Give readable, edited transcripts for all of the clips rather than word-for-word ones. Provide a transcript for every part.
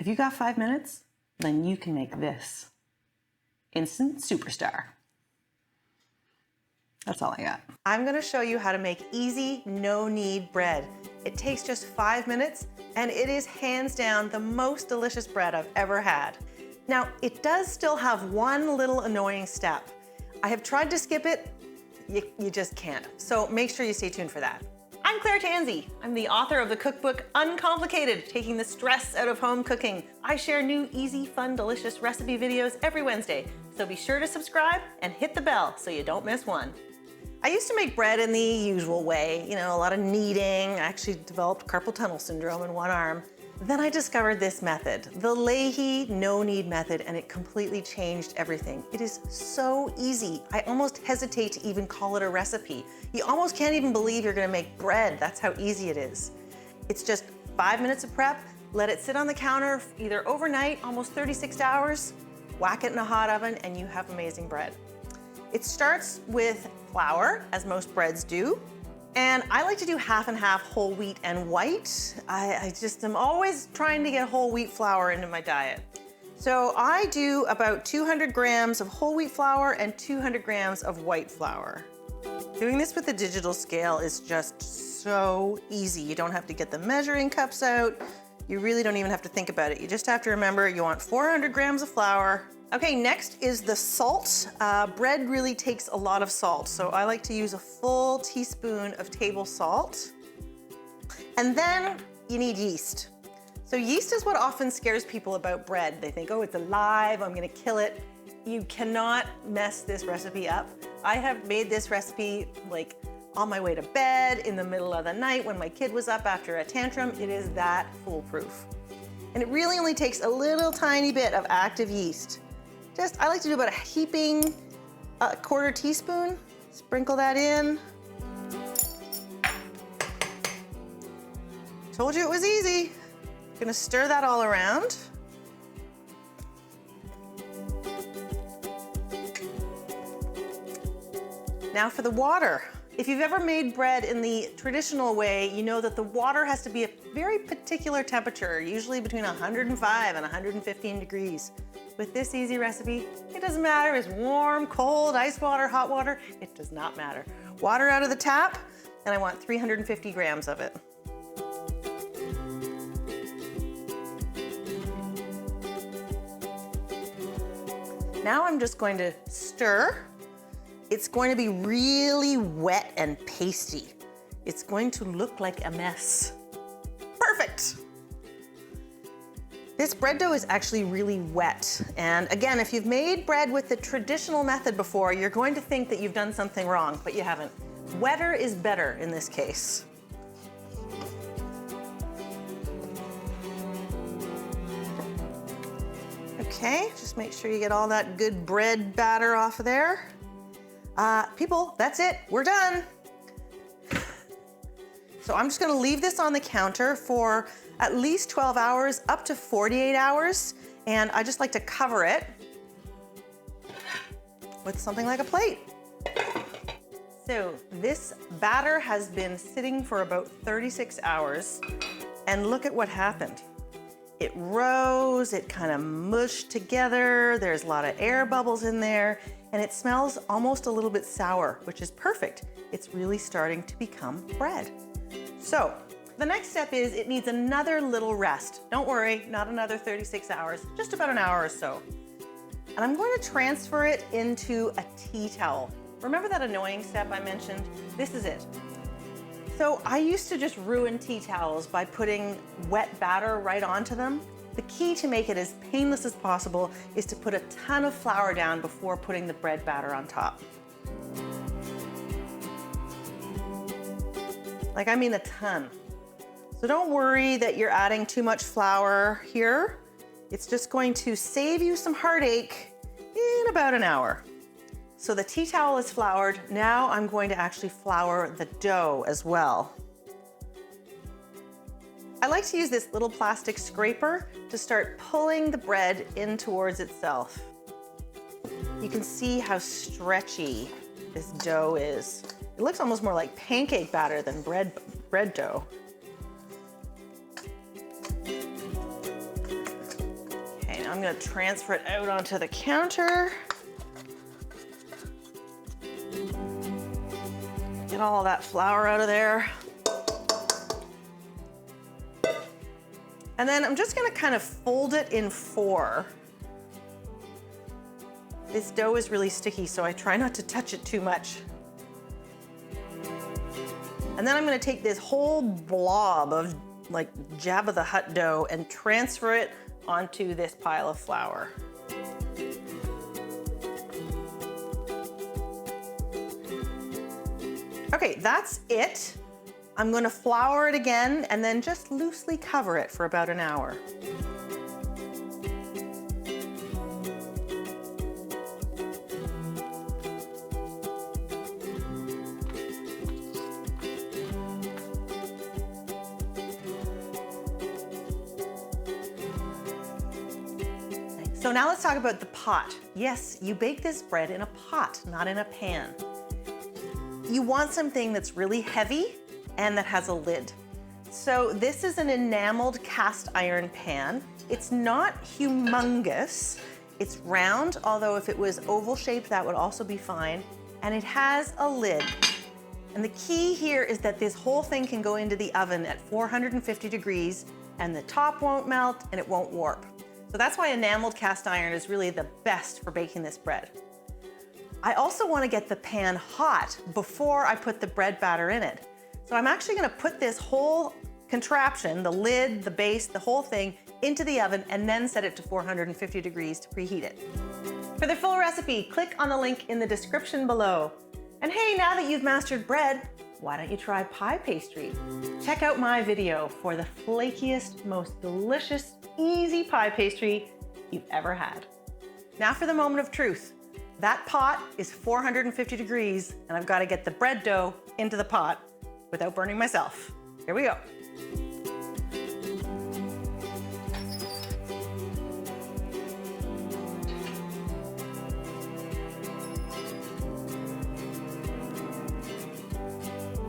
If you got 5 minutes, then you can make this. Instant superstar. That's all I got. I'm gonna show you how to make easy, no-knead bread. It takes just 5 minutes, and it is hands down the most delicious bread I've ever had. Now, it does still have one little annoying step. I have tried to skip it, you just can't. So make sure you stay tuned for that. I'm Tansey. I'm the author of the cookbook Uncomplicated, taking the stress out of home cooking. I share new, easy, fun, delicious recipe videos every Wednesday, so be sure to subscribe and hit the bell so you don't miss one. I used to make bread in the usual way, you know, a lot of kneading. I actually developed carpal tunnel syndrome in one arm. Then I discovered this method, the Lahey no-knead method, and it completely changed everything. It is so easy. I almost hesitate to even call it a recipe. You almost can't even believe you're gonna make bread. That's how easy it is. It's just 5 minutes of prep, let it sit on the counter either overnight, almost 36 hours, whack it in a hot oven, and you have amazing bread. It starts with flour, as most breads do. And I like to do half and half whole wheat and white. I just am always trying to get whole wheat flour into my diet. So I do about 200 grams of whole wheat flour and 200 grams of white flour. Doing this with the digital scale is just so easy. You don't have to get the measuring cups out. You really don't even have to think about it. You just have to remember you want 400 grams of flour. Okay, next is the salt. Bread really takes a lot of salt, so I like to use a full teaspoon of table salt. And then you need yeast. So yeast is what often scares people about bread. They think, oh, it's alive, I'm gonna kill it. You cannot mess this recipe up. I have made this recipe like on my way to bed, in the middle of the night, when my kid was up after a tantrum. It is that foolproof. And it really only takes a little tiny bit of active yeast. I like to do about a heaping, quarter teaspoon. Sprinkle that in. Told you it was easy. Gonna stir that all around. Now for the water. If you've ever made bread in the traditional way, you know that the water has to be a very particular temperature, usually between 105 and 115 degrees. With this easy recipe, it doesn't matter if it's warm, cold, ice water, hot water, it does not matter. Water out of the tap, and I want 350 grams of it. Now I'm just going to stir. It's going to be really wet and pasty. It's going to look like a mess. Perfect. This bread dough is actually really wet. And again, if you've made bread with the traditional method before, you're going to think that you've done something wrong, but you haven't. Wetter is better in this case. Okay, just make sure you get all that good bread batter off of there. People, that's it, we're done. So I'm just gonna leave this on the counter for at least 12 hours, up to 48 hours. And I just like to cover it with something like a plate. So this batter has been sitting for about 36 hours, and look at what happened. It rose, it kind of mushed together, there's a lot of air bubbles in there, and it smells almost a little bit sour, which is perfect. It's really starting to become bread. So the next step is it needs another little rest. Don't worry, not another 36 hours, just about an hour or so. And I'm going to transfer it into a tea towel. Remember that annoying step I mentioned? This is it. So I used to just ruin tea towels by putting wet batter right onto them. The key to make it as painless as possible is to put a ton of flour down before putting the bread batter on top. Like, I mean a ton. So don't worry that you're adding too much flour here. It's just going to save you some heartache in about an hour. So the tea towel is floured. Now I'm going to actually flour the dough as well. I like to use this little plastic scraper to start pulling the bread in towards itself. You can see how stretchy this dough is. It looks almost more like pancake batter than bread dough. I'm gonna transfer it out onto the counter. Get all that flour out of there. And then I'm just gonna kind of fold it in 4. This dough is really sticky, so I try not to touch it too much. And then I'm gonna take this whole blob of like Jabba the Hutt dough and transfer it onto this pile of flour. Okay, that's it. I'm gonna flour it again and then just loosely cover it for about an hour. So now let's talk about the pot. Yes, you bake this bread in a pot, not in a pan. You want something that's really heavy and that has a lid. So this is an enameled cast iron pan. It's not humongous. It's round, although if it was oval shaped, that would also be fine. And it has a lid. And the key here is that this whole thing can go into the oven at 450 degrees and the top won't melt and it won't warp. So that's why enameled cast iron is really the best for baking this bread. I also want to get the pan hot before I put the bread batter in it. So I'm actually going to put this whole contraption, the lid, the base, the whole thing, into the oven and then set it to 450 degrees to preheat it. For the full recipe, click on the link in the description below. And hey, now that you've mastered bread, why don't you try pie pastry? Check out my video for the flakiest, most delicious, easy pie pastry you've ever had. Now for the moment of truth. That pot is 450 degrees and I've got to get the bread dough into the pot without burning myself. Here we go.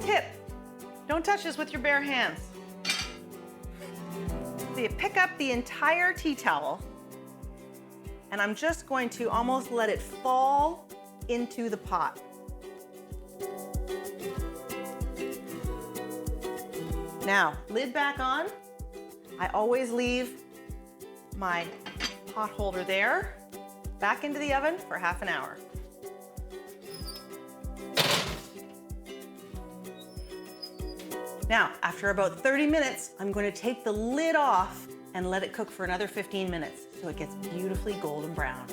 Tip, don't touch this with your bare hands. So you pick up the entire tea towel and I'm just going to almost let it fall into the pot. Now, lid back on. I always leave my pot holder there, back into the oven for half an hour. Now, after about 30 minutes, I'm going to take the lid off and let it cook for another 15 minutes so it gets beautifully golden brown.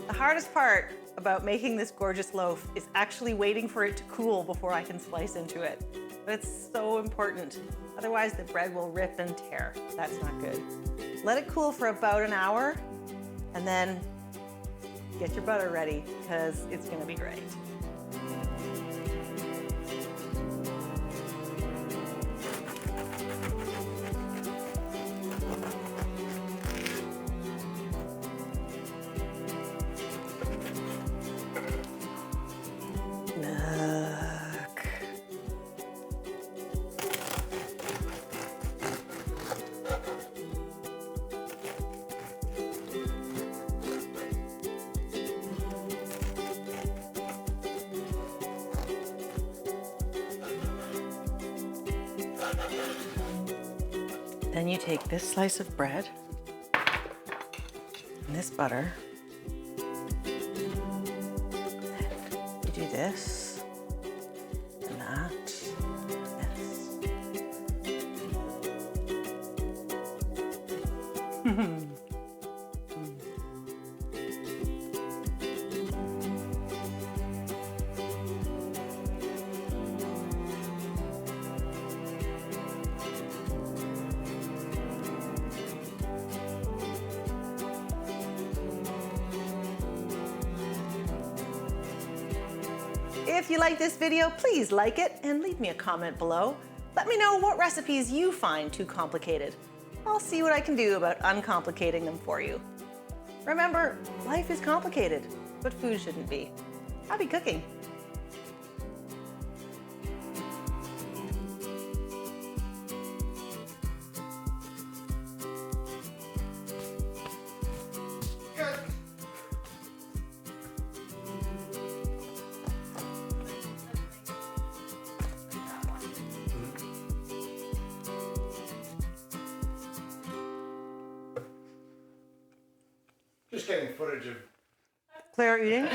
The hardest part about making this gorgeous loaf is actually waiting for it to cool before I can slice into it. But it's so important. Otherwise the bread will rip and tear. That's not good. Let it cool for about an hour and then get your butter ready because it's gonna be great. Then you take this slice of bread and this butter, and you do this and that, this. If you like this video, please like it and leave me a comment below. Let me know what recipes you find too complicated. I'll see what I can do about uncomplicating them for you. Remember, life is complicated, but food shouldn't be. Happy cooking. getting footage of Claire eating?